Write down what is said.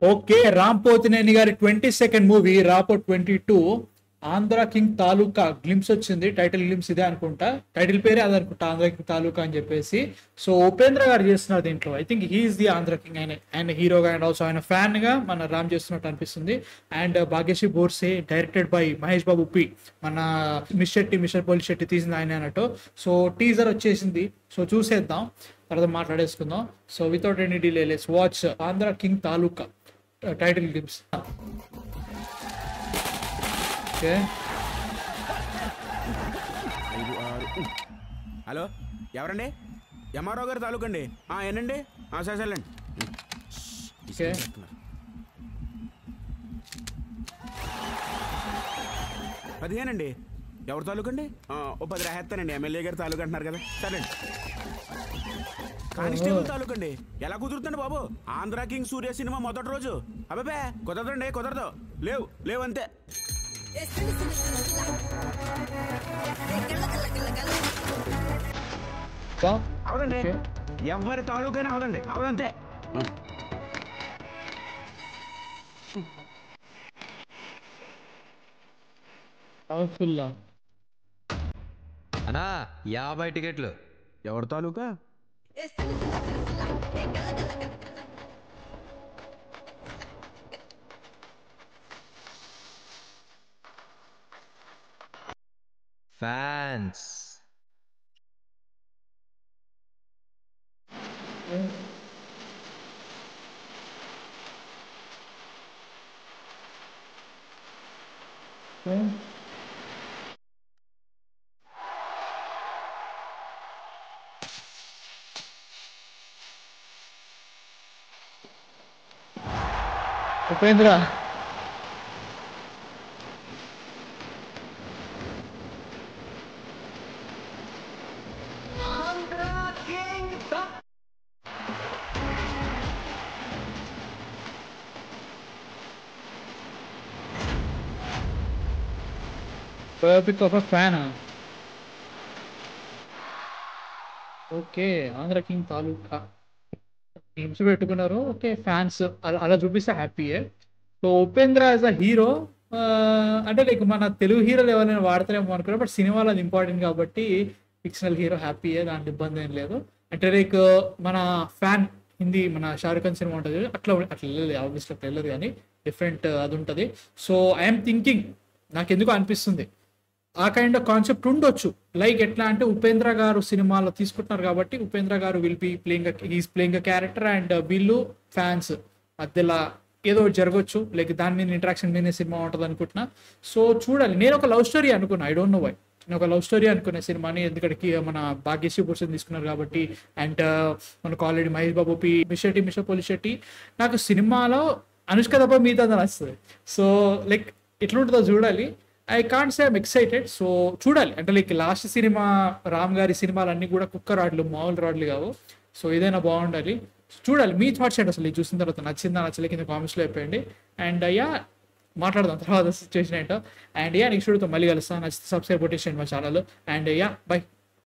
Okay, Ram Pothineni గారి 22nd movie రాపో 22 Andhra King తాలూకా glimpse వచ్చింది. టైటిల్ గ్లిమ్స్ ఇదే అనుకుంటా, టైటిల్ పేరే అది అనుకుంటా, ఆంధ్ర కింగ్ తాలూకా అని చెప్పేసి. సో ఉపేంద్ర గారు చేస్తున్నారు దీంట్లో. I think he's the Andhra king. ఆయన హీరోగా అండ్ ఆల్సో ఆయన ఫ్యాన్ గా మన రామ్ చేస్తున్నట్టు అనిపిస్తుంది. And Bhagyashri Borse, directed by Mahesh Babu P. మన మిస్టర్ పోలి శెట్టి తీసింది ఆయన అన్నట్టు. సో టీజర్ వచ్చేసింది, సో చూసేద్దాం, తర్వాత మాట్లాడేసుకుందాం. So without any delay let's watch Andhra King Taluka title glimpse. Okay, hello, ఎవరండి? ఎంఆర్ఓ గారు తాలూకండి. ఏనండి? సరేలేండి. ఓకే. 15 అండి. ఎవరి తాలూకండి? ఓ 10 రాహేస్తానండి. ఎమ్మెల్యే గారు తాలూకు అంటున్నారు కదా, సరేండి. కానిస్టేబుల్ తాలూకండి. ఎలా కుదురుతుంది బాబు? ఆంధ్ర కింగ్ సూర్య సినిమా మొదటి రోజు. అబ్బాబే కుదరదండి, కుదరదు. లేవు అంతే. అవునండి, ఎవరి తాలూకైనా అవదండి, అవదంతే. అన్నా 50 టికెట్లు. ఎవరి తాలూకా? Fans. Upendra biopic of fan. Okay, Andhra King Taluka teams పెట్టుకున్నారు. ఓకే, ఫ్యాన్స్ అలా చూపిస్తే హ్యాపీయే. So Upendra as a hero, అంటే లైక్ మన తెలుగు హీరోలు ఎవరైనా వాడతారేమో అనుకున్నా, బట్ సినిమాలో అది ఇంపార్టెంట్ కాబట్టి ఫిక్షనల్ హీరో హ్యాపీయే, దాంట్లో ఇబ్బంది ఏం లేదు. అంటే లైక్ మన ఫ్యాన్ హిందీ మన షారుఖ్ ఖాన్ సినిమా ఉంటుంది, అట్లా వెళ్ళలేదు, ఆబ్వియస్లీ అట్లా వెళ్ళదు, కానీ డిఫరెంట్ అది ఉంటుంది. సో ఐఎమ్ థింకింగ్, నాకు ఎందుకు అనిపిస్తుంది ఆ కైండ్ ఆఫ్ కాన్సెప్ట్ ఉండొచ్చు. లైక్ ఎట్లా అంటే ఉపేంద్ర గారు సినిమాలో తీసుకుంటున్నారు కాబట్టి ఉపేంద్ర గారు will be playing a character, and వీళ్ళు ఫ్యాన్స్ మధ్యలో ఏదో జరగవచ్చు, లైక్ దాని మీద ఇంటరాక్షన్ మీదే సినిమా ఉంటుంది అనుకుంటున్నా. సో చూడాలి. నేను ఒక లవ్ స్టోరీ అనుకున్నా, ఐ డోంట్ నో వై. నేను ఒక లవ్ స్టోరీ అనుకునే సినిమాని, ఎందుకంటే మన భాగ్యశ్రీ పర్సన్ తీసుకున్నారు కాబట్టి, అండ్ మనకు already Mahesh Babu P, mister పోలి శెట్టి. నాకు సినిమాలో అనుష్క తప్ప మిగతా నచ్చుతుంది. సో లైక్ ఎట్లుంటుందో చూడాలి. I can't say I'm excited. So చూడాలి. అంటే లైక్ లాస్ట్ సినిమా రామ్ గారి సినిమాలన్నీ కూడా కుక్క రాడ్లు, మామూలు రాడ్లు కావు. సో ఏదైనా బాగుండాలి. చూడాలి. మీ థాట్స్ ఏంటి అసలు చూసిన తర్వాత? నచ్చిందా నచ్చలే కింద కామెంట్స్లో అయిపోయింది. అండ్ మాట్లాడదాం తర్వాత సిచ్యువేషన్ ఏంటో. అండ్ నెక్స్ట్ వీడియోతో మళ్ళీ కలుస్తాను. నచ్చితే సబ్స్క్రైబ్ కొట్టేసేయండి మా ఛానల్. And by.